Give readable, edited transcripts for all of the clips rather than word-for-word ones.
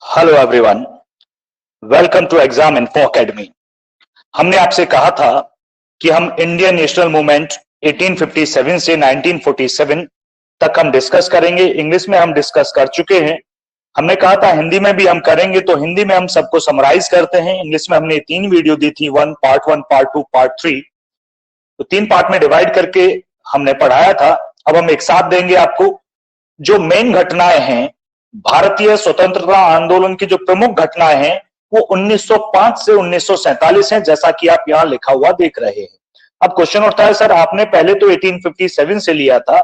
Hello everyone, welcome to Exam Info Academy. हमने आपसे कहा था कि हम इंडियन नेशनल मूवमेंट 1857 से 1947 तक हम डिस्कस करेंगे। इंग्लिश में हम डिस्कस कर चुके हैं। हमने कहा था हिंदी में भी हम करेंगे, तो हिंदी में हम सबको समराइज करते हैं। इंग्लिश में हमने 3 वीडियो दी थी, पार्ट 1, पार्ट 2, पार्ट 3। तो 3 पार्ट में डिवाइड करके हमने पढ़ाया था। अब हम एक साथ देंगे आपको जो मेन घटनाएं हैं भारतीय स्वतंत्रता आंदोलन की। जो प्रमुख घटनाएं हैं वो 1905 से 1947 हैं, जैसा कि आप यहां लिखा हुआ देख रहे हैं। अब क्वेश्चन उठता है, सर आपने पहले तो 1857 से लिया था,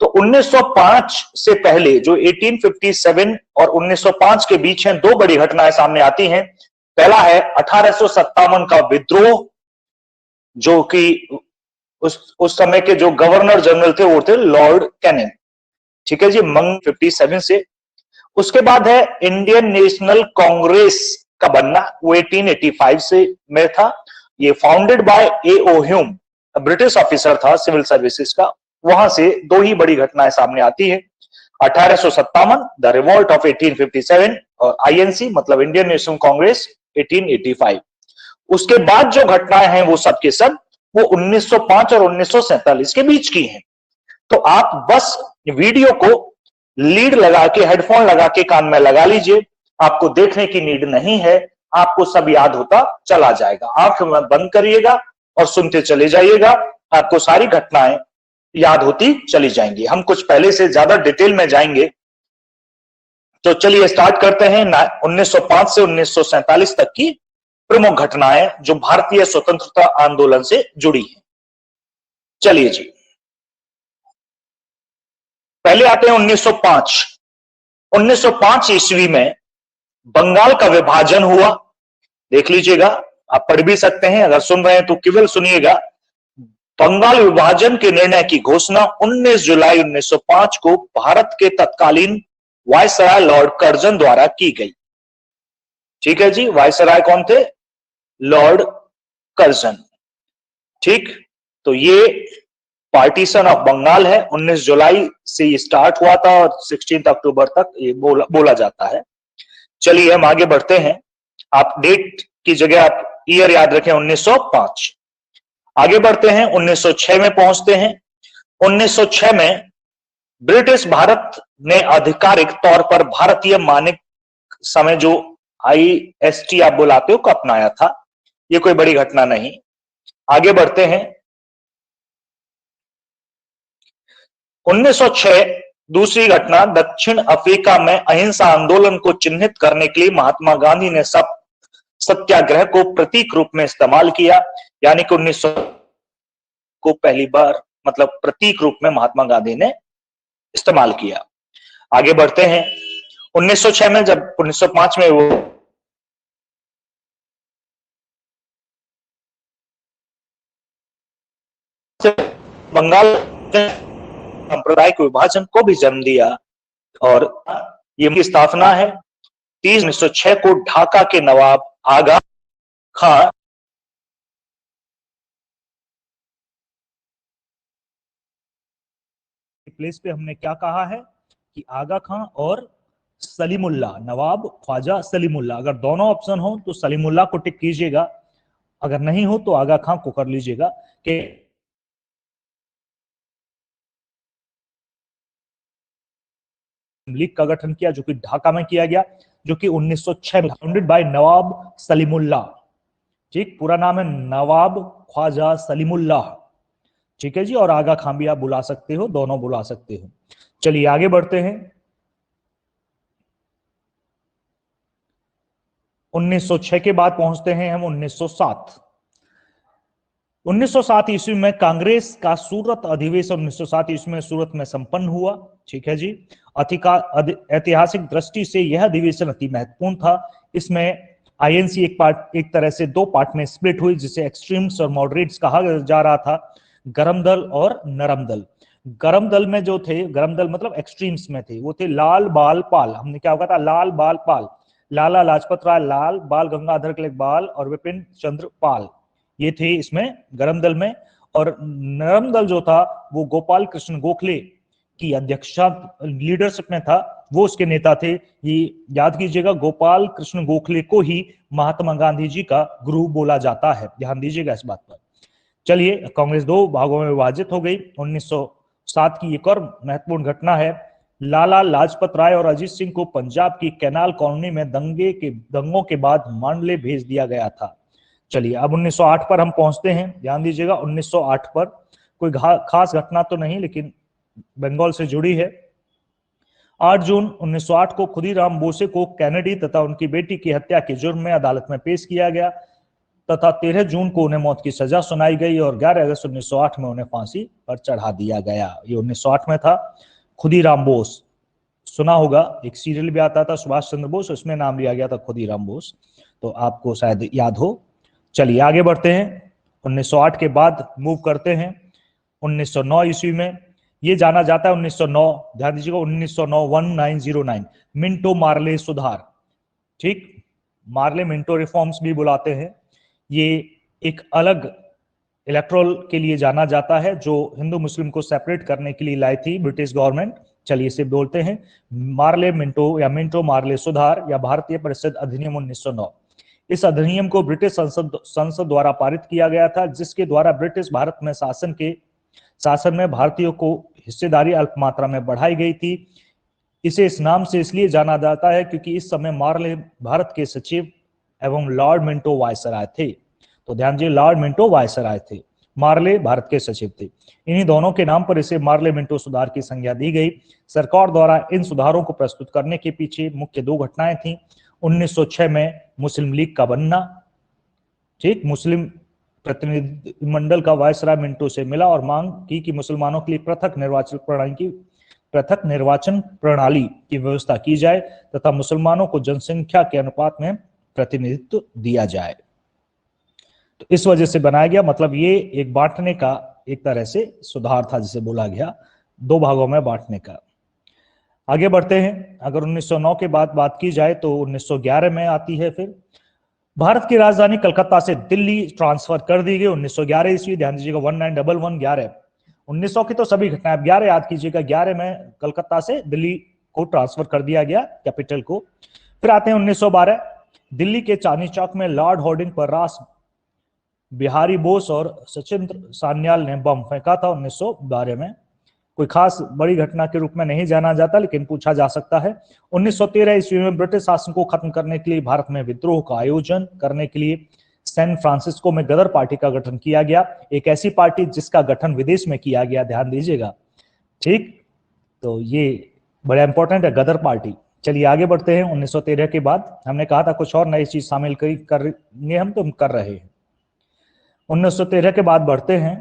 तो 1905 से पहले जो 1857 और 1905 के बीच हैं, 2 बड़ी घटनाएं सामने आती हैं। पहला है 1857 का विद्रोह, जो कि उस समय के जो गवर्नर जनरल थे वो थे लॉर्ड कैनिंग। ठीक है जी, मंग 57 से। उसके बाद है इंडियन नेशनल कांग्रेस का बनना, वो 1885 से में था। ये founded by A.O. Hume, British officer था सिविल सर्विसेज का। वहां से 2 ही बड़ी घटनाएं सामने आती है। 1857 द रिवॉल्ट ऑफ 1857 और INC मतलब इंडियन नेशनल कांग्रेस 1885। उसके बाद जो घटनाएं हैं वो सब के सब वो 1905 और 1947 के बीच की हैं। तो आप बस वीडियो को लीड लगा के, हेडफोन लगा के कान में लगा लीजिए। आपको देखने की नीड नहीं है, आपको सब याद होता चला जाएगा। आंख में बंद करिएगा और सुनते चले जाइएगा, आपको सारी घटनाएं याद होती चली जाएंगी। हम कुछ पहले से ज्यादा डिटेल में जाएंगे, तो चलिए स्टार्ट करते हैं 1905 से 1947 तक की प्रमुख घटनाएं जो भारतीय स्वतंत्रता आंदोलन से जुड़ी हैं। चलिए जी, पहले आते हैं 1905। 1905 ईस्वी में बंगाल का विभाजन हुआ। देख लीजिएगा, आप पढ़ भी सकते हैं, अगर सुन रहे हैं तो केवल सुनिएगा। बंगाल विभाजन के निर्णय की घोषणा 19 जुलाई 1905 को भारत के तत्कालीन वायसराय लॉर्ड कर्जन द्वारा की गई। ठीक है जी, वायसराय कौन थे? Lord Curzon. ठीक, तो ये पार्टीशन ऑफ बंगाल है। 19 जुलाई से ये स्टार्ट हुआ था और 16 अक्टूबर तक ये बोला जाता है। चलिए हम आगे बढ़ते हैं। आप डेट की जगह आप ईयर याद रखें, 1905। आगे बढ़ते हैं, 1906 में पहुंचते हैं। 1906 में ब्रिटिश भारत ने आधिकारिक तौर पर भारतीय मानक समय जो IST आप बुलाते हो को अपनाया था। ये कोई बड़ी घटना नहीं। आगे बढ़ते हैं, 1906 दूसरी घटना, दक्षिण अफ्रीका में अहिंसा आंदोलन को चिन्हित करने के लिए महात्मा गांधी ने सत्याग्रह को प्रतीक रूप में इस्तेमाल किया। यानी कि 1900 को पहली बार मतलब प्रतीक रूप में महात्मा गांधी ने इस्तेमाल किया। आगे बढ़ते हैं, 1906 में जब 1905 में वो बंगाल सांप्रदायिक विभाजन को भी जन्म दिया और ये की स्थापना है 30/1906 को ढाका के नवाब आगा खां प्लेस पे हमने क्या कहा है कि आगा खां और सलीमुल्लाह, नवाब ख्वाजा सलीमुल्लाह। अगर दोनों ऑप्शन हो तो सलीमुल्लाह को टिक कीजिएगा, अगर नहीं हो तो आगा खां को कर लीजिएगा। कि लीग का गठन किया जो कि ढाका में किया गया, जो कि 1906 में फाउंडेड बाय नवाब सलीमुल्लाह। ठीक, पूरा नाम है नवाब ख्वाजा सलीमुल्लाह। ठीक है जी, और आगा खां भी आप बुला सकते हो, दोनों बुला सकते हो। चलिए आगे बढ़ते हैं, 1906 के बाद पहुंचते हैं हम 1907। 1907 ईस्वी में कांग्रेस का सूरत अधिवेशन 1907 ईस्वी में सूरत में संपन्न हुआ। ठीक है जी, ऐतिहासिक दृष्टि से यह अधिवेशन अति महत्वपूर्ण था। इसमें INC एक तरह से 2 पार्ट में स्प्लिट हुई, जिसे एक्सट्रीम्स और मॉडरेट्स कहा जा रहा था, गरम दल और नरम दल। गरम दल में जो थे, गरम दल मतलब एक्सट्रीम्स में थे, वो थे लाल बाल पाल। हमने क्या कहा था? लाल बाल पाल, लाला लाजपत राय लाल, बाल गंगाधर तिलक बाल और विपिन चंद्र पाल, ये थे इसमें गरम दल में। और नरम दल जो था वो गोपाल कृष्ण गोखले, की अध्यक्षता लीडरशिप में था, वो उसके नेता थे। ये याद कीजिएगा, गोपाल कृष्ण गोखले को ही महात्मा गांधी जी का गुरु बोला जाता है, ध्यान दीजिएगा इस बात पर। चलिए, कांग्रेस दो भागों में विभाजित हो गई। 1907 की एक और महत्वपूर्ण घटना है, लाला लाजपत राय और अजीत सिंह को पंजाब की कैनाल कॉलोनी में दंगों के बाद मांडले भेज दिया गया था। चलिए, अब 1908 पर हम पहुंचते हैं, ध्यान दीजिएगा 1908 पर। कोई खास घटना तो नहीं, लेकिन बंगाल से जुड़ी है। 8 जून 1908 को खुदीराम बोसे को कैनेडी तथा उनकी बेटी की हत्या के जुर्म में अदालत में पेश किया गया तथा 13 जून को उन्हें मौत की सजा सुनाई गई और 11 अगस्त 1908 में उन्हें फांसी पर चढ़ा दिया गया। ये 1908 में था। खुदीराम बोस, सुना होगा, एक सीरियल भी आता था सुभाष चंद्र बोस, उसमें नाम लिया गया था खुदीराम बोस, तो आपको शायद याद हो। चलिए आगे बढ़ते हैं। 1908 के बाद मूव करते हैं 1909 ईस्वी में। ये जाना जाता है 1909, ध्यान दीजिएगा 1909 1909 मिंटो मार्ले सुधार। ठीक, मार्ले मिंटो रिफॉर्म्स भी बुलाते हैं। ये एक अलग इलेक्टोरल के लिए जाना जाता है जो हिंदू मुस्लिम को सेपरेट करने के लिए लाई थी ब्रिटिश गवर्नमेंट। चलिए इसे बोलते हैं मार्ले मिंटो या मिंटो मार्ले सुधार या भारतीय परिषद अधिनियम 1909। इस अधिनियम को ब्रिटिश संसद द्वारा पारित किया गया था, जिसके द्वारा ब्रिटिश भारत में शासन में भारतीयों को हिस्सेदारी अल्प मात्रा में बढ़ाई गई थी। इसे इस नाम से इसलिए जाना जाता है क्योंकि इस समय मार्ले भारत के सचिव एवं लॉर्ड मिंटो वायसराय थे। तो ध्यान दीजिए, लॉर्ड मिंटो वायसराय थे, मार्ले भारत के सचिव थे। इन्हीं दोनों के नाम पर इसे मार्ले मिंटो सुधार की संज्ञा दी गई। सरकार द्वारा इन सुधारों को प्रस्तुत करने के पीछे मुख्य दो घटनाएं थी। 1906 में मुस्लिम लीग का बनना, ठीक, मुस्लिम प्रतिनिधिमंडल का वायसराय मिंटो से मिला और मांग की कि मुसलमानों के लिए पृथक निर्वाचन प्रणाली की व्यवस्था की जाए तथा मुसलमानों को जनसंख्या के अनुपात में प्रतिनिधित्व दिया जाए। तो इस वजह से बनाया गया, मतलब ये एक बांटने का एक तरह से सुधार था, जिसे बोला गया दो भागों में बांटने का। आगे बढ़ते हैं। अगर 1909 के बाद बात की जाए तो 1911 में आती है। फिर भारत की राजधानी कलकत्ता से दिल्ली ट्रांसफर कर दी गई 1911 ईस्वी। ध्यान दीजिएगा 1911 1900 की तो सभी घटनाएं, 11 याद कीजिएगा, 11 में कलकत्ता से दिल्ली को ट्रांसफर कर दिया गया, कैपिटल को। फिर आते हैं 1912, दिल्ली के चांदनी चौक में लॉर्ड होर्डिंग पर रास बिहारी बोस और सचिंद्र सान्याल ने बम फेंका था 1912 में। कोई खास बड़ी घटना के रूप में नहीं जाना जाता, लेकिन पूछा जा सकता है। 1913 ईस्वी में ब्रिटिश शासन को खत्म करने के लिए भारत में विद्रोह का आयोजन करने के लिए सैन फ्रांसिस्को में गदर पार्टी का गठन किया गया। एक ऐसी पार्टी जिसका गठन विदेश में किया गया, ध्यान दीजिएगा, ठीक। तो ये बड़ा इंपॉर्टेंट है, गदर पार्टी। चलिए आगे बढ़ते हैं। 1913 के बाद हमने कहा था कुछ और नई चीज शामिल करेंगे हम, तो हम कर रहे हैं। 1913 के बाद बढ़ते हैं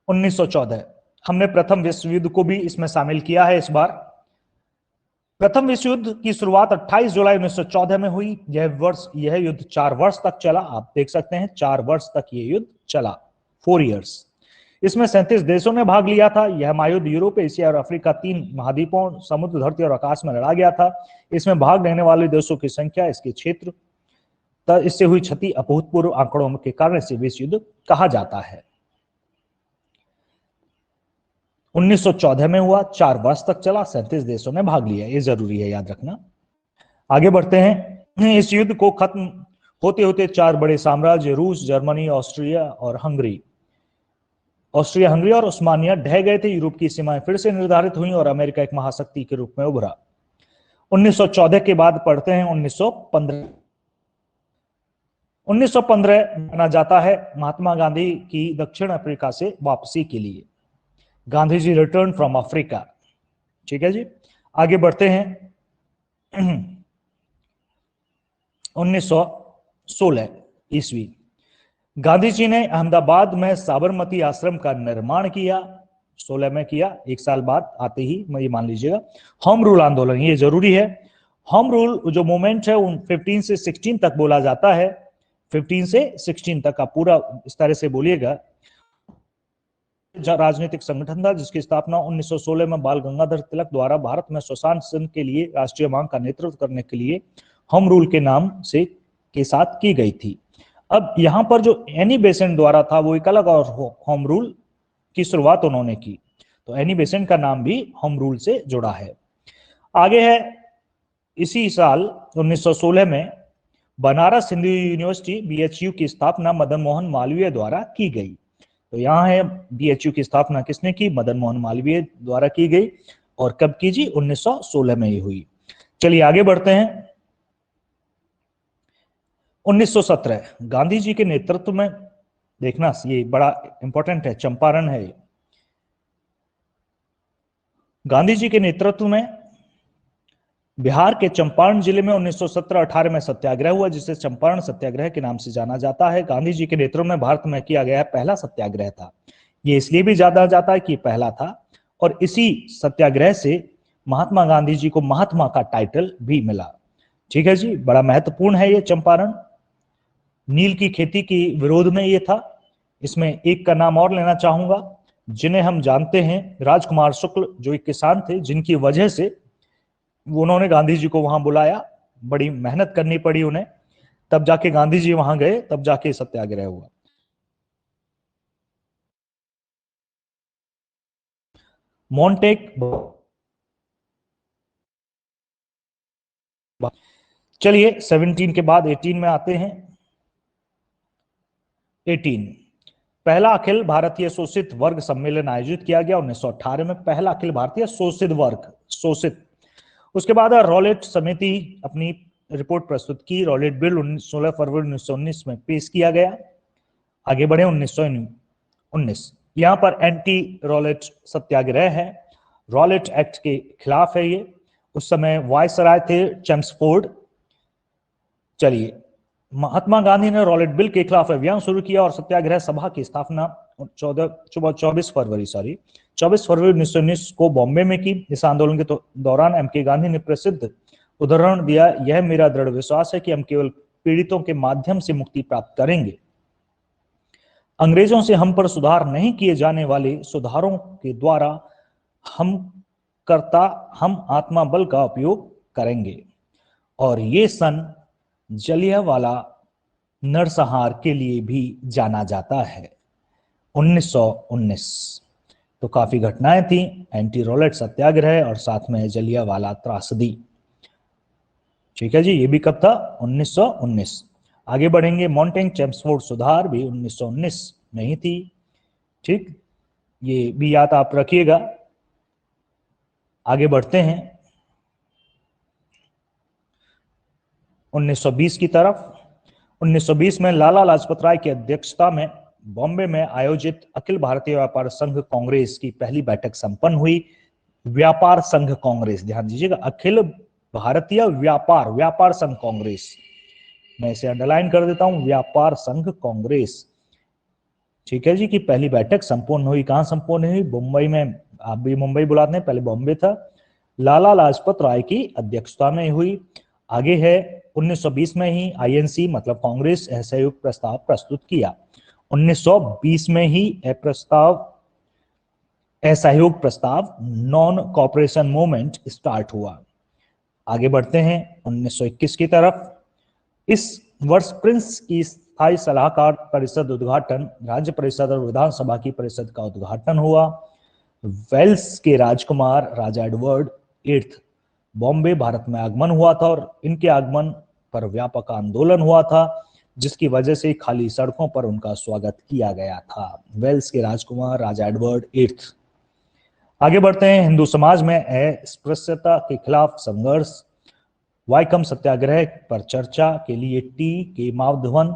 1914। हमने प्रथम विश्व युद्ध को भी इसमें शामिल किया है इस बार। प्रथम विश्व युद्ध की शुरुआत 28 जुलाई 1914 में हुई। यह युद्ध 4 वर्ष तक चला। आप देख सकते हैं 4 वर्ष तक यह युद्ध चला, 4 इयर्स। इसमें 37 देशों ने भाग लिया था। यह महायुद्ध यूरोप, एशिया और अफ्रीका 3 महाद्वीपों, समुद्र, धरती और आकाश में लड़ा गया था। इसमें भाग लेने वाले देशों की संख्या, इसके क्षेत्र, इससे हुई क्षति अभूतपूर्व आंकड़ों के कारण इसे विश्व युद्ध कहा जाता है। 1914 में हुआ, 4 वर्ष तक चला, 37 देशों ने भाग लिया, ये जरूरी है याद रखना। आगे बढ़ते हैं। इस युद्ध को खत्म होते होते 4 बड़े साम्राज्य रूस, जर्मनी, ऑस्ट्रिया हंगरी और उस्मानिया ढह गए थे। यूरोप की सीमाएं फिर से निर्धारित हुई और अमेरिका एक महाशक्ति के रूप में उभरा। 1914 के बाद पढ़ते हैं 1915। 1915 माना जाता है महात्मा गांधी की दक्षिण अफ्रीका से वापसी के लिए। Gandhi ji return from Africa, ठीक है जी। आगे बढ़ते हैं 1916 ईस्वी। गांधी जी ने अहमदाबाद में साबरमती आश्रम का निर्माण किया, 16 में किया। 1 साल बाद आते ही ये मान लीजिएगा होम रूल आंदोलन, ये जरूरी है। होम रूल जो मूवमेंट है 15 से 16 तक बोला जाता है, 15 से 16 तक का पूरा इस तरह से बोलिएगा। राजनीतिक संगठन था जिसकी स्थापना 1916 में बाल गंगाधर तिलक द्वारा भारत में श्मशान चिन्ह के लिए राष्ट्रीय मांग का नेतृत्व करने के लिए होम रूल के नाम से के साथ की गई थी। अब यहाँ पर जो एनी बेसेंट द्वारा था वो एक अलग और होम रूल की शुरुआत उन्होंने की। तो एनी बेसेंट का नाम भी होम रूल से जुड़ा है। आगे है, इसी साल 1916 में बनारस हिंदू यूनिवर्सिटी बीएचयू की स्थापना मदन मोहन मालवीय द्वारा की गई। तो यहाँ है बीएचयू की स्थापना किसने की? मदन मोहन मालवीय द्वारा की गई। और कब की जी? 1916 में ही हुई। चलिए आगे बढ़ते हैं। 1917 गांधी जी के नेतृत्व में, देखना ये बड़ा इंपॉर्टेंट है, चंपारण है। गांधी जी के नेतृत्व में बिहार के चंपारण जिले में 1917-18 में सत्याग्रह हुआ, जिसे चंपारण सत्याग्रह के नाम से जाना जाता है। गांधी जी के नेतृत्व में भारत में किया गया पहला सत्याग्रह था। ये इसलिए भी जाना जाता है कि पहला था, और इसी सत्याग्रह से महात्मा गांधी जी को महात्मा का टाइटल भी मिला। ठीक है जी, बड़ा महत्वपूर्ण है ये चंपारण। नील की खेती की विरोध में ये था। इसमें एक का नाम और लेना चाहूंगा, जिन्हें हम जानते हैं राजकुमार शुक्ल, जो एक किसान थे, जिनकी वजह से उन्होंने गांधी जी को वहां बुलाया, बड़ी मेहनत करनी पड़ी उन्हें, तब जाके गांधी जी वहां गए, तब जाके सत्याग्रह हुआ। मॉन्टेक, चलिए 17 के बाद 18 में आते हैं। 18 पहला अखिल भारतीय शोषित वर्ग सम्मेलन आयोजित किया गया 1918 में, पहला अखिल भारतीय शोषित वर्ग, शोषित। उसके बाद रॉलेट समिति अपनी रिपोर्ट प्रस्तुत की। रॉलेट बिल 16 फरवरी 1919 में पेश किया गया। आगे बढ़े 1919, यहां पर एंटी रॉलेट सत्याग्रह है, रॉलेट एक्ट के खिलाफ है ये। उस समय वायसराय थे चेम्सफोर्ड। चलिए, महात्मा गांधी ने रॉलेट बिल के खिलाफ अभियान शुरू किया और सत्याग्रह सभा की स्थापना 24 फरवरी 1919 को बॉम्बे में की। इस आंदोलन के दौरान एम.के. गांधी ने प्रसिद्ध उदाहरण दिया, यह मेरा दृढ़ विश्वास है कि हम केवल पीड़ितों के माध्यम से मुक्ति प्राप्त करेंगे। अंग्रेजों से हम पर सुधार नहीं किए जाने वाले सुधारों के द्वारा हम आत्मा बल का उपयोग करेंगे। और ये सन जलियांवाला नरसंहार के लिए भी जाना जाता है, 1919। तो काफी घटनाएं थी, एंटी रॉलेट सत्याग्रह और साथ में जलियांवाला त्रासदी। ठीक है जी, ये भी कब था? 1919। आगे बढ़ेंगे, मॉन्टेक चेम्सफोर्ड सुधार भी 1919 में ही थी। ठीक, ये भी याद आप रखिएगा। आगे बढ़ते हैं 1920 की तरफ। 1920 में लाला लाजपत राय की अध्यक्षता में बॉम्बे में आयोजित अखिल भारतीय व्यापार संघ कांग्रेस की पहली बैठक संपन्न हुई। व्यापार संघ कांग्रेस, ध्यान दीजिएगा, अखिल भारतीय व्यापार संघ कांग्रेस, मैं इसे अंडरलाइन कर देता हूं, व्यापार संघ कांग्रेस। ठीक है जी, की पहली बैठक संपूर्ण हुई। कहां संपूर्ण हुई? मुंबई में। आप भी मुंबई बुलाते हैं, पहले बॉम्बे था। लाला लाजपत राय की अध्यक्षता में हुई। आगे है 1920 में ही आईएनसी मतलब कांग्रेस असहयोग प्रस्ताव प्रस्तुत किया। 1920 में ही असहयोग प्रस्ताव नॉन कॉपरेशन मूवमेंट स्टार्ट हुआ। आगे बढ़ते हैं 1921 की तरफ। इस वर्ष प्रिंस की स्थायी सलाहकार परिषद उद्घाटन, राज्य परिषद और विधानसभा की परिषद का उद्घाटन हुआ। वेल्स के राजकुमार राजा एडवर्ड 8 बॉम्बे भारत में आगमन हुआ था और इनके आगमन पर व्यापक आंदोलन हुआ था, जिसकी वजह से खाली सड़कों पर उनका स्वागत किया गया था। वेल्स के राजकुमार राजा एडवर्ड 8। आगे बढ़ते हैं, हिंदू समाज में अस्पृश्यता के खिलाफ संघर्ष, वाइकम सत्याग्रह पर चर्चा के लिए टी.के. माधवन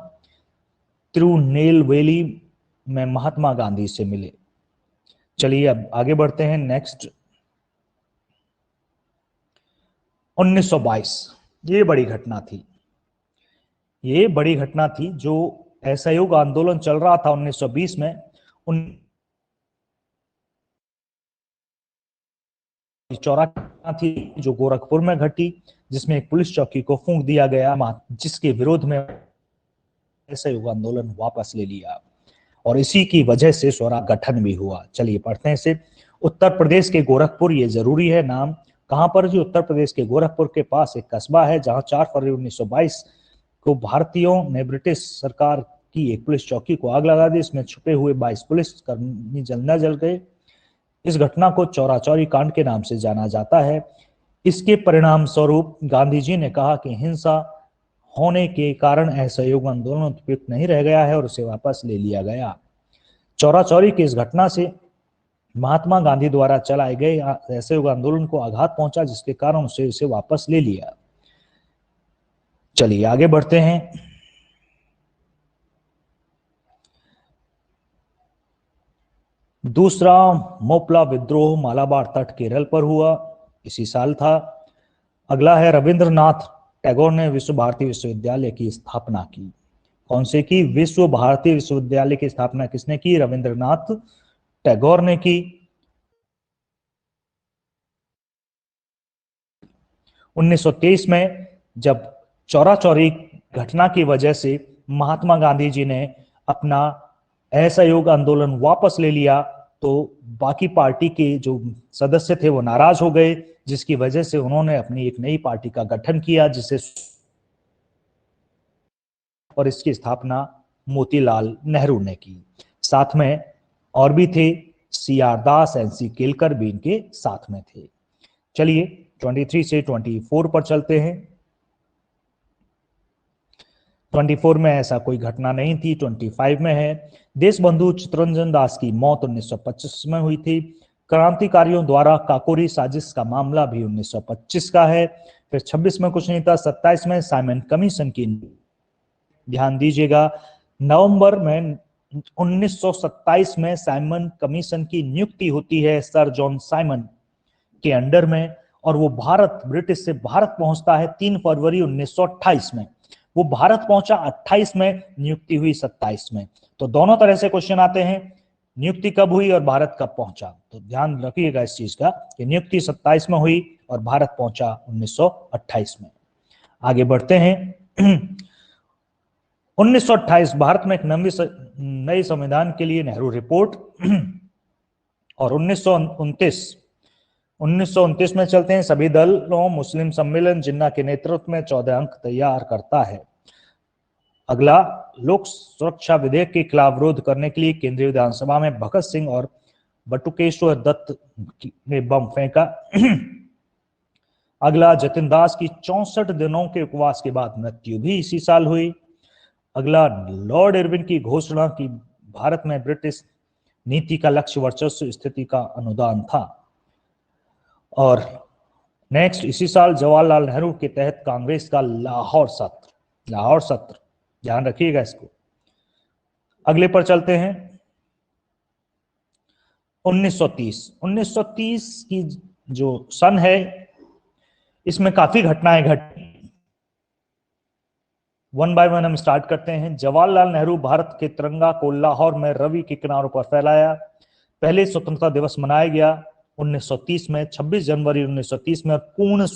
तिरुनेलवेली में महात्मा गांधी से मिले। चलिए अब आगे बढ़ते हैं नेक्स्ट। 1922, ये बड़ी घटना थी। ये बड़ी घटना थी जो असहयोग आंदोलन चल रहा था 1920 में। चौराहा थी जो गोरखपुर में घटी, जिसमें एक पुलिस चौकी को फूंक दिया गया, जिसके विरोध में असहयोग आंदोलन वापस ले लिया और इसी की वजह से स्वराज गठन भी हुआ। चलिए पढ़ते हैं इसे। उत्तर प्रदेश के गोरखपुर, ये जरूरी है नाम, कहां पर जी? उत्तर प्रदेश के गोरखपुर के पास एक कस्बा है जहां 4 फरवरी 1922 को भारतीयों ने ब्रिटिश सरकार की एक पुलिस चौकी को आग लगा दी। इसमें छुपे हुए 22 पुलिस कर्मी जल गए। इस घटना को चौरा चौरी कांड के नाम से जाना जाता है। इसके परिणाम स्वरूप गांधी जी ने कहा कि हिंसा होने के कारण असहयोग आंदोलन उपयुक्त नहीं रह गया है और उसे वापस ले लिया गया। चौरा चौरी की इस घटना से महात्मा गांधी द्वारा चलाए गए असहयोग आंदोलन को आघात पहुंचा, जिसके कारण उसे वापस ले लिया। चलिए आगे बढ़ते हैं। दूसरा मोपला विद्रोह मालाबार तट केरल पर हुआ, इसी साल था। अगला है रविंद्रनाथ टैगोर ने विश्व भारती विश्वविद्यालय की स्थापना की। कौन से की? विश्व भारती विश्वविद्यालय की स्थापना किसने की? रविंद्रनाथ टैगोर ने की। 1923 में जब चौरा चौरी घटना की वजह से महात्मा गांधी जी ने अपना असहयोग आंदोलन वापस ले लिया, तो बाकी पार्टी के जो सदस्य थे वो नाराज हो गए, जिसकी वजह से उन्होंने अपनी एक नई पार्टी का गठन किया, जिसे और इसकी स्थापना मोतीलाल नेहरू ने की। साथ में और भी थे, CR दास, NC केलकर भी इनके साथ में थे। चलिए 23 से 24 पर चलते हैं। 24 में ऐसा कोई घटना नहीं थी। 25 में है, देशबंधु चित्तरंजन दास की मौत 1925 में हुई थी। क्रांतिकारियों द्वारा काकोरी साजिश का मामला भी 1925 का है। फिर 26 में कुछ नहीं था। 27 में साइमन कमीशन की, ध्यान दीजिएगा, नवंबर में 1927 में साइमन कमीशन की नियुक्ति होती है सर जॉन साइमन के अंडर में, और वो ब्रिटिश से भारत पहुंचता है 3 फरवरी 1928 में। वो भारत पहुंचा 28 में, नियुक्ति हुई 27 में। तो दोनों तरह से क्वेश्चन आते हैं, नियुक्ति कब हुई और भारत कब पहुंचा। तो ध्यान रखिएगा इस चीज का कि नियुक्ति 27 में हुई और भारत पहुंचा 1928 में। आगे बढ़ते हैं। 1928 भारत में एक नए संविधान के लिए नेहरू रिपोर्ट, और 1929 में चलते हैं। सभी दलों मुस्लिम सम्मेलन जिन्ना के नेतृत्व में 14 अंक तैयार करता है। अगला, लोक सुरक्षा विधेयक के खिलाफ विरोध करने के लिए केंद्रीय विधानसभा में भगत सिंह और बटुकेश्वर दत्त ने बम फेंका। अगला, जतिन दास की 64 दिनों के उपवास के बाद मृत्यु भी इसी साल हुई। अगला, लॉर्ड इरविन की घोषणा की भारत में ब्रिटिश नीति का लक्ष्य वर्चस्व स्थिति का अनुदान था। और नेक्स्ट, इसी साल जवाहरलाल नेहरू के तहत कांग्रेस का लाहौर सत्र, ध्यान रखिएगा इसको। अगले पर चलते हैं। 1930 की जो सन है, इसमें काफी घटनाएं घटी। वन बाय वन हम स्टार्ट करते हैं। जवाहरलाल नेहरू भारत के तिरंगा को लाहौर में रवि के किनारों पर फहराया। पहले स्वतंत्रता दिवस मनाया गया 1930 में, 26 जनवरी 1930 में। पूर्ण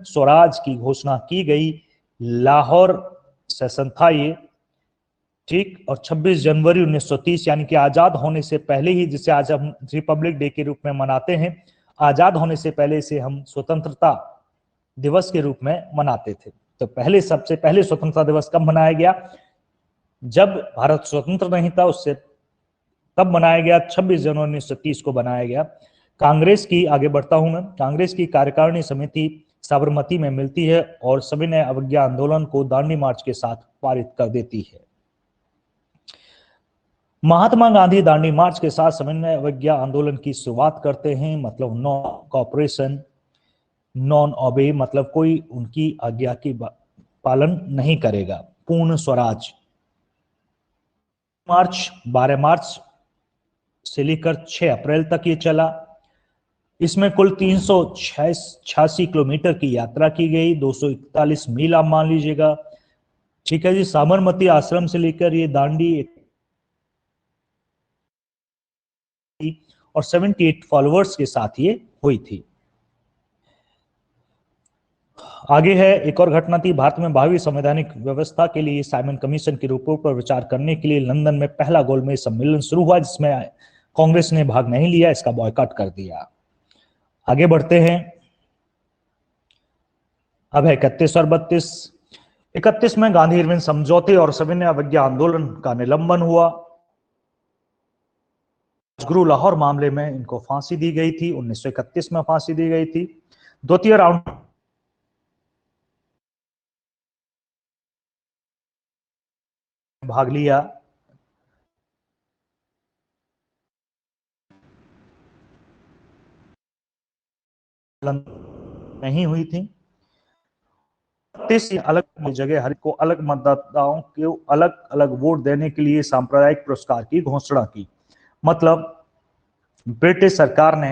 स्वराज की घोषणा की गई। लाहौर सेशन था ये, ठीक। और 26 जनवरी 1930 यानी कि आजाद होने से पहले ही, जिसे आज हम रिपब्लिक डे के रूप में मनाते हैं, आजाद होने से पहले से हम स्वतंत्रता दिवस के रूप में मनाते थे। तो सबसे पहले स्वतंत्रता दिवस कब मनाया गया? जब भारत स्वतंत्र नहीं था, उससे तब मनाया गया। 26 जनवरी 1930 को बनाया गया। कांग्रेस की, आगे बढ़ता हूं मैं, कांग्रेस की कार्यकारिणी समिति साबरमती में मिलती है और सविनय अवज्ञा आंदोलन को दांडी मार्च के साथ पारित कर देती है। महात्मा गांधी दांडी मार्च के साथ सविनय अवज्ञा आंदोलन की शुरुआत करते हैं। मतलब नो कॉपरेशन, नॉन ओबे, मतलब कोई उनकी आज्ञा की पालन नहीं करेगा। पूर्ण स्वराज। मार्च 12 मार्च से लेकर 6 अप्रैल तक ये चला। इसमें कुल 386 किलोमीटर की यात्रा की गई, 241 मील आप मान लीजिएगा, ठीक है जी। साबरमती आश्रम से लेकर ये दांडी और 78 फॉलोअर्स के साथ ये हुई थी। आगे है, एक और घटना थी। भारत में भावी संवैधानिक व्यवस्था के लिए साइमन कमीशन की रिपोर्ट पर विचार करने के लिए लंदन में पहला गोलमेज सम्मेलन शुरू हुआ, जिसमें कांग्रेस ने भाग नहीं लिया, इसका बॉयकॉट कर दिया। आगे बढ़ते हैं। अब है 31 और 32। 31 में गांधी इरविन समझौते और सविनय अवज्ञा आंदोलन का निलंबन हुआ। गुरु लाहौर मामले में इनको फांसी दी गई थी, 1931 में फांसी दी गई थी। द्वितीय राउंड भाग लिया। नहीं हुई थी। 30 अलग जगह हर को अलग मतदाताओं को अलग अलग वोट देने के लिए सांप्रदायिक पुरस्कार की घोषणा की। मतलब ब्रिटिश सरकार ने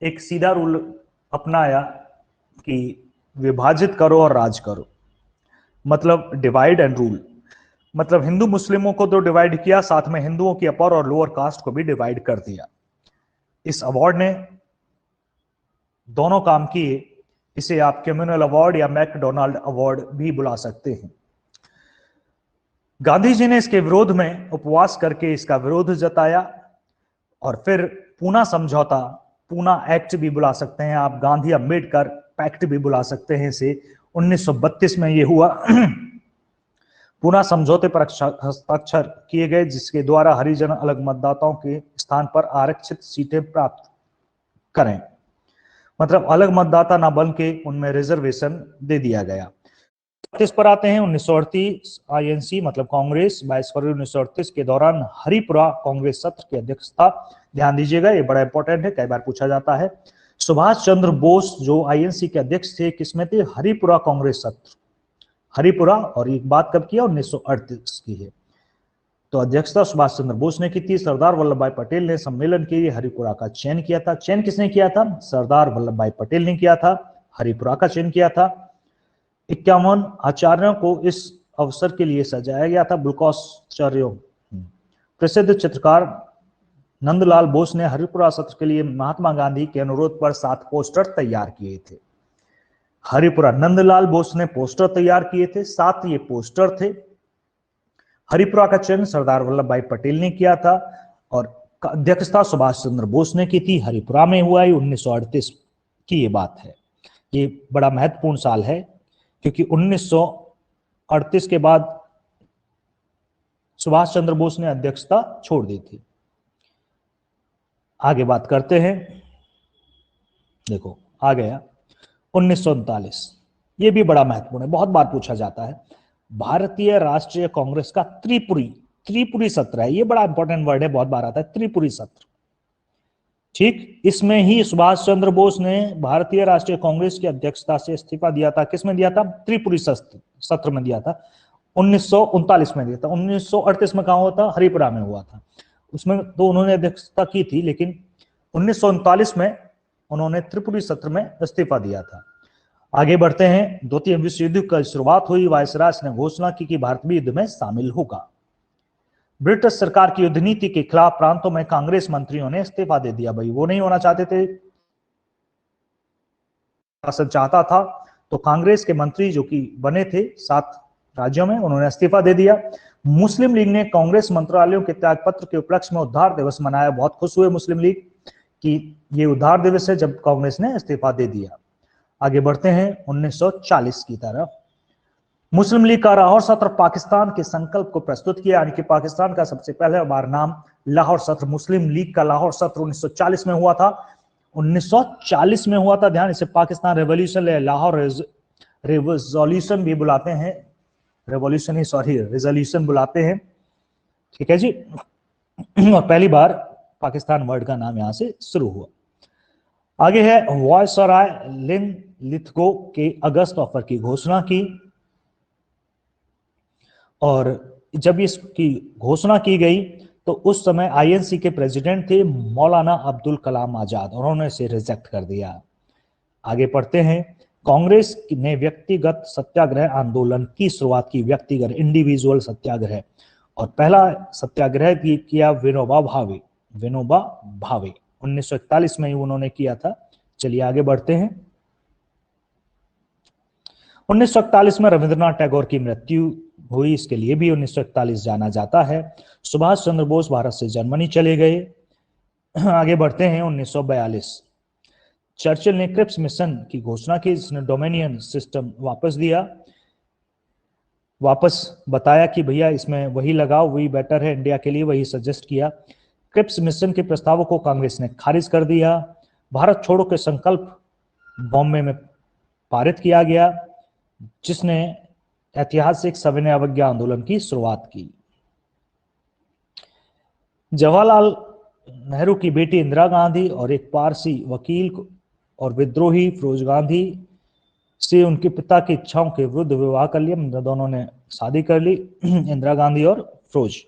एक सीधा रूल अपनाया कि विभाजित करो और राज करो, मतलब डिवाइड एंड रूल। मतलब हिंदू मुस्लिमों को तो डिवाइड किया, साथ में हिंदुओं की अपर और लोअर कास्ट को भी डिवाइड कर दिया। इस अवार्ड ने दोनों काम किए। इसे आप कम्युनल अवार्ड या मैकडोनाल्ड अवार्ड भी बुला सकते हैं। गांधी जी ने इसके विरोध में उपवास करके इसका विरोध जताया और फिर पूना समझौता, पूना एक्ट भी बुला सकते हैं आप, गांधी अम्बेडकर पैक्ट भी बुला सकते हैं इसे, 1932 में यह हुआ। पूना समझौते पर हस्ताक्षर किए गए, जिसके द्वारा हरिजन अलग मतदाताओं के स्थान पर आरक्षित सीटें प्राप्त करें। मतलब अलग मतदाता ना बन के उनमें रिजर्वेशन दे दिया गया। इस पर आते हैं 1938 आईएनसी मतलब कांग्रेस 22 फरवरी 1938 के दौरान हरिपुरा कांग्रेस सत्र की अध्यक्षता, ध्यान दीजिएगा ये बड़ा इंपॉर्टेंट है, कई बार पूछा जाता है। सुभाष चंद्र बोस जो आईएनसी के अध्यक्ष थे, किसमें थे? हरिपुरा कांग्रेस सत्र, हरिपुरा। और एक बात कब किया? 1938 की है। तो अध्यक्षता सुभाष चंद्र बोस ने की थी। सरदार वल्लभ भाई पटेल ने सम्मेलन के लिए हरिपुरा का चयन किया था। चयन किसने किया था? सरदार वल्लभ भाई पटेल ने किया था, हरिपुरा का चयन किया था। 51 आचार्यों को इस अवसर के लिए सजाया गया था। बुल्काचार्यों, प्रसिद्ध चित्रकार नंदलाल बोस ने हरिपुरा सत्र के लिए महात्मा गांधी के अनुरोध पर 7 पोस्टर तैयार किए थे। हरिपुरा नंदलाल बोस ने पोस्टर तैयार किए थे, 7 ये पोस्टर थे। हरिपुरा का चयन सरदार वल्लभ भाई पटेल ने किया था और अध्यक्षता सुभाष चंद्र बोस ने की थी। हरिपुरा में हुआ, 1938 की ये बात है। ये बड़ा महत्वपूर्ण साल है क्योंकि 1938 के बाद सुभाष चंद्र बोस ने अध्यक्षता छोड़ दी थी। आगे बात करते हैं, देखो आ गया 1939। ये भी बड़ा महत्वपूर्ण है, बहुत बार पूछा जाता है। भारतीय राष्ट्रीय कांग्रेस का त्रिपुरी सत्र है। ये बड़ा इंपॉर्टेंट वर्ड है, बहुत बार आता है, त्रिपुरी सत्र। ठीक, इसमें ही सुभाष चंद्र बोस ने भारतीय राष्ट्रीय कांग्रेस की अध्यक्षता से इस्तीफा दिया था। किसमें दिया था? त्रिपुरी सत्र में दिया था। 1939 में दिया था। 1938 में कहां हुआ था? हरिपुरा में हुआ था। उसमें तो उन्होंने अध्यक्षता की थी, लेकिन 1939 में उन्होंने त्रिपुरी सत्र में इस्तीफा दिया था। आगे बढ़ते हैं। द्वितीय विश्व युद्ध की शुरुआत हुई। वायसराय ने घोषणा की कि भारत भी युद्ध में शामिल होगा। ब्रिटिश सरकार की युद्ध नीति के खिलाफ प्रांतों में कांग्रेस मंत्रियों ने इस्तीफा दे दिया। भाई वो नहीं होना चाहते थे, शासन चाहता था, तो कांग्रेस के मंत्री जो कि बने थे 7 राज्यों में, उन्होंने इस्तीफा दे दिया। मुस्लिम लीग ने कांग्रेस मंत्रालयों के त्यागपत्र के उपलक्ष्य में उद्धार दिवस मनाया। बहुत खुश हुए मुस्लिम लीग कि ये उद्धार दिवस है जब कांग्रेस ने इस्तीफा दे दिया। आगे बढ़ते हैं 1940 की तरफ। मुस्लिम लीग का लाहौर सत्र पाकिस्तान के संकल्प को प्रस्तुत किया, यानी कि पाकिस्तान का सबसे पहले बार नाम लाहौर सत्र, मुस्लिम लीग का लाहौर सत्र 1940 में हुआ था। 1940 में हुआ था, ध्यान, इसे पाकिस्तान रेवोल्यूशन या लाहौर रेवोल्यूशन भी बुलाते हैं, रेजोल्यूशन बुलाते हैं, ठीक है जी। और पहली बार पाकिस्तान वर्ड का नाम यहां से शुरू हुआ। आगे है वायसराय लिथगो के अगस्त ऑफर की घोषणा की, और जब इसकी घोषणा की गई तो उस समय आईएनसी के प्रेसिडेंट थे मौलाना अब्दुल कलाम आजाद, उन्होंने इसे रिजेक्ट कर दिया। आगे पढ़ते हैं। कांग्रेस ने व्यक्तिगत सत्याग्रह आंदोलन की शुरुआत की, व्यक्तिगत इंडिविजुअल सत्याग्रह, और पहला सत्याग्रह भी किया विनोबा भावे 1941 में ही उन्होंने किया था। चलिए आगे बढ़ते हैं। 1941 में रविंद्रनाथ टैगोर की मृत्यु हुई, इसके लिए भी 1941 जाना जाता है। सुभाष चंद्र बोस भारत से जर्मनी चले गए। आगे बढ़ते हैं 1942। चर्चिल ने क्रिप्स मिशन की घोषणा की, जिसने डोमिनियन सिस्टम वापस दिया, वापस बताया कि भैया इसमें वही लगाओ, वही बेटर है इंडिया के लिए, वही सजेस्ट किया। क्रिप्स मिशन के प्रस्तावों को कांग्रेस ने खारिज कर दिया। भारत छोड़ो के संकल्प बॉम्बे में पारित किया गया, जिसने ऐतिहासिक सविनय अवज्ञा आंदोलन की शुरुआत की। जवाहरलाल नेहरू की बेटी इंदिरा गांधी और एक पारसी वकील और विद्रोही फिरोज गांधी से उनके पिता की इच्छाओं के विरुद्ध विवाह कर लिया। दोनों ने शादी कर ली, इंदिरा गांधी और फिरोज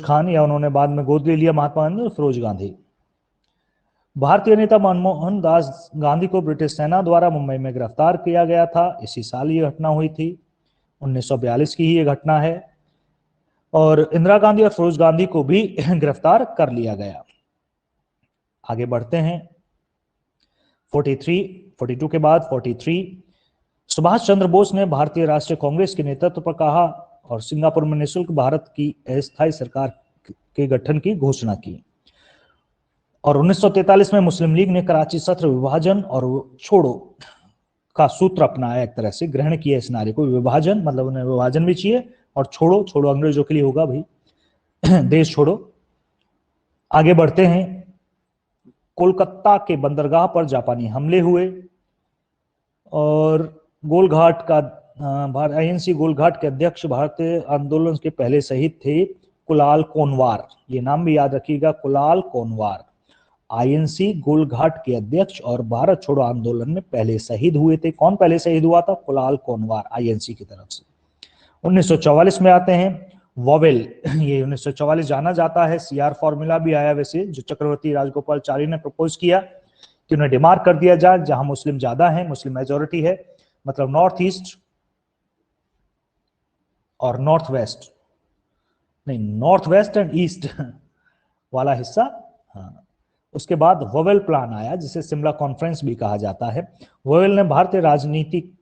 खान, या उन्होंने बाद में गोद ले लिया महात्मा गांधी और फिरोज गांधी। भारतीय नेता मनमोहन दास गांधी को ब्रिटिश सेना द्वारा मुंबई में गिरफ्तार किया गया था। इसी साल ये घटना हुई थी, 1942 की ही ये घटना है। और इंदिरा गांधी और फिरोज गांधी को भी गिरफ्तार कर लिया गया। आगे बढ़ते हैं। 42 के बाद 43, सुभाष चंद्र बोस ने भारतीय राष्ट्रीय कांग्रेस के नेतृत्व पर कहा और सिंगापुर में निःशुल्क भारत की अस्थायी सरकार के गठन की घोषणा की। और 1943 में मुस्लिम लीग ने कराची सत्र विभाजन और छोड़ो का सूत्र अपनाया, एक तरह से ग्रहण किया इस नारे को। विभाजन मतलब उन्हें विभाजन भी चाहिए, और छोड़ो, छोड़ो अंग्रेजों के लिए होगा भाई, देश छोड़ो। आगे बढ़ते हैं। कोलकाता के बंदरगाह पर जापानी हमले हुए और गोलघाट का आईएनसी गोलघाट के अध्यक्ष भारतीय आंदोलन के पहले शहीद थे कुलाल कोनवार। ये नाम भी याद रखिएगा, कुलाल कोनवार आईएनसी गोलघाट के अध्यक्ष और भारत छोड़ो आंदोलन में पहले शहीद हुए थे। कौन पहले शहीद हुआ था? कुलाल कोनवार, आईएनसी की तरफ से। 1944 में आते हैं। वॉवेल, ये 1944 जाना जाता है, सीआर फॉर्मूला भी आया वैसे, जो चक्रवर्ती राजगोपालचारी ने प्रपोज किया कि उन्हें डिमार्क कर दिया जाए जहां मुस्लिम ज्यादा है, मुस्लिम मेजोरिटी है, मतलब नॉर्थ ईस्ट और नॉर्थ वेस्ट, नहीं नॉर्थ वेस्ट एंड ईस्ट वाला हिस्सा। हाँ, उसके बाद वोवेल प्लान आया, जिसे शिमला कॉन्फ्रेंस भी कहा जाता है। वोवेल ने भारतीय राजनीतिक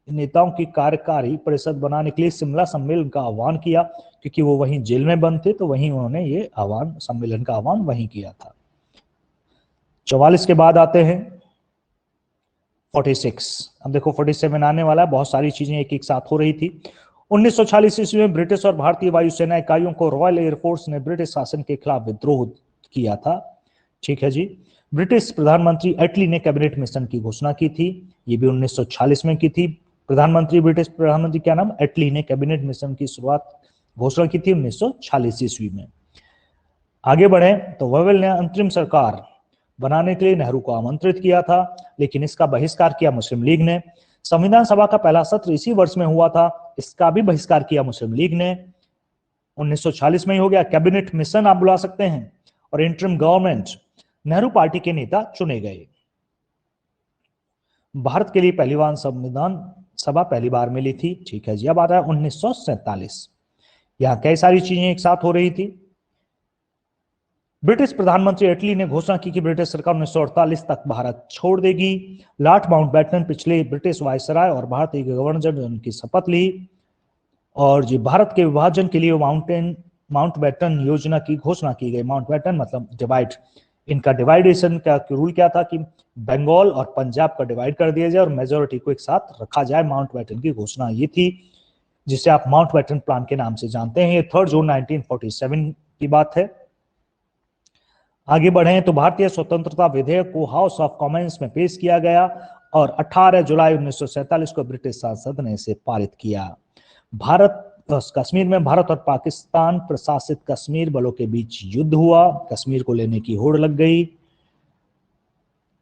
नेताओं की कार्यकारी परिषद बनाने के लिए शिमला सम्मेलन का आह्वान किया, क्योंकि वो वहीं जेल में बंद थे, तो वहीं उन्होंने ये आह्वान, सम्मेलन का आह्वान वहीं किया था। 44 के बाद आते हैं 46। अब देखो 47 आने वाला है, बहुत सारी चीजें एक एक साथ हो रही थी। 1946 ईस्वी में ब्रिटिश और भारतीय वायुसेना इकाइयों को रॉयल एयरफोर्स ने ब्रिटिश शासन के खिलाफ विद्रोह किया था। ठीक है जी। ब्रिटिश प्रधानमंत्री एटली ने कैबिनेट मिशन की घोषणा की थी, ये भी 1946 में की थी। ब्रिटिश प्रधानमंत्री क्या नाम? एटली ने कैबिनेट मिशन की शुरुआत घोषणा की थी 1946 ईस्वी में। आगे बढ़े तो वोवेल ने अंतरिम सरकार बनाने के लिए नेहरू को आमंत्रित किया था, लेकिन इसका बहिष्कार किया मुस्लिम लीग ने। संविधान सभा का पहला सत्र इसी वर्ष में हुआ था, इसका भी बहिष्कार किया मुस्लिम लीग ने। 1946 में ही हो गया। कैबिनेट मिशन आप बुला सकते हैं, और इंटरिम गवर्नमेंट, नेहरू पार्टी के नेता चुने गए। भारत के लिए पहली बार संविधान सभा पहली बार मिली थी। ठीक है जी। अब आ रहा है 1947। यहां कई सारी चीजें एक साथ हो रही थी। ब्रिटिश प्रधानमंत्री एटली ने घोषणा की कि ब्रिटिश सरकार 1948 तक भारत छोड़ देगी। लॉर्ड माउंटबेटन पिछले ब्रिटिश वायसराय और भारतीय गवर्नर जनरल की शपथ ली, और जी भारत के विभाजन के लिए माउंटबेटन योजना की घोषणा की गई। माउंटबेटन मतलब डिवाइड, इनका डिवाइडेशन का रूल क्या था कि बंगाल और पंजाब का डिवाइड कर दिया जाए और मेजोरिटी को एक साथ रखा जाए। माउंटबेटन की घोषणा ये थी, जिसे आप माउंटबेटन प्लान के नाम से जानते हैं। ये 3 जून 1947 की बात है। आगे बढ़े तो भारतीय स्वतंत्रता विधेयक को हाउस ऑफ कॉमन्स में पेश किया गया और 18 जुलाई 1947 को ब्रिटिश संसद ने इसे पारित किया। कश्मीर में भारत और पाकिस्तान प्रशासित कश्मीर बलों के बीच युद्ध हुआ, कश्मीर को लेने की होड़ लग गई।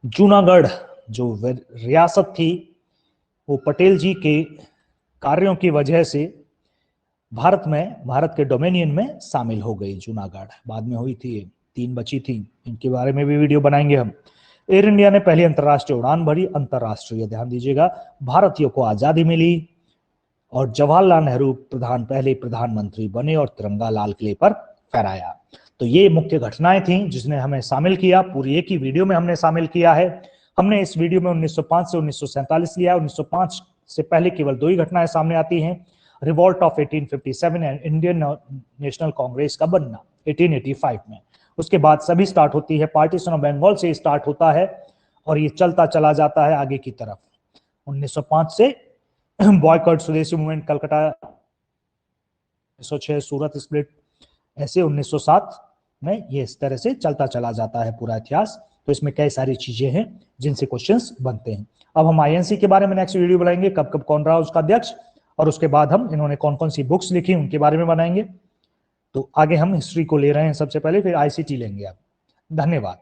जूनागढ़ जो रियासत थी, वो पटेल जी के कार्यों की वजह से भारत के डोमेनियन में शामिल हो गई। जूनागढ़ बाद में हुई थी, 3 बची थी, इनके बारे में भी वीडियो बनाएंगे हम। एयर इंडिया ने पहली अंतरराष्ट्रीय उड़ान भरी। अंतरराष्ट्रीय, ध्यान दीजिएगा, भारतीयों को आजादी मिली और जवाहरलाल नेहरू पहले प्रधानमंत्री बने और तिरंगा लाल किले पर फहराया। तो ये मुख्य घटनाएं थी जिसने हमें शामिल किया, पूरी एक ही वीडियो में हमने शामिल किया है। हमने इस वीडियो में 1905 से 1947 लिया। 1905 से पहले केवल 2 ही घटनाएं सामने आती हैं, revolt of 1857 and Indian national Congress का बनना 1885 में। उसके बाद सभी स्टार्ट होती है, पार्टीशन ऑफ बंगाल से स्टार्ट होता है और ये चलता चला जाता है आगे की तरफ। 1905 से बॉयकॉट स्वदेशी मूवमेंट, कलकत्ता 1906 सूरत स्प्लिट, ऐसे 1907 में ये इस तरह से चलता चला जाता है पूरा इतिहास। तो इसमें कई सारी चीजें हैं जिनसे क्वेश्चंस बनते हैं। अब हम आईएनसी के बारे में नेक्स्ट वीडियो बनाएंगे, कब कब कौन रहा उसका अध्यक्ष, और उसके बाद हम इन्होंने कौन कौन सी बुक्स लिखी उनके बारे में बनाएंगे। तो आगे हम हिस्ट्री को ले रहे हैं सबसे पहले, फिर आईसीटी लेंगे। अब धन्यवाद।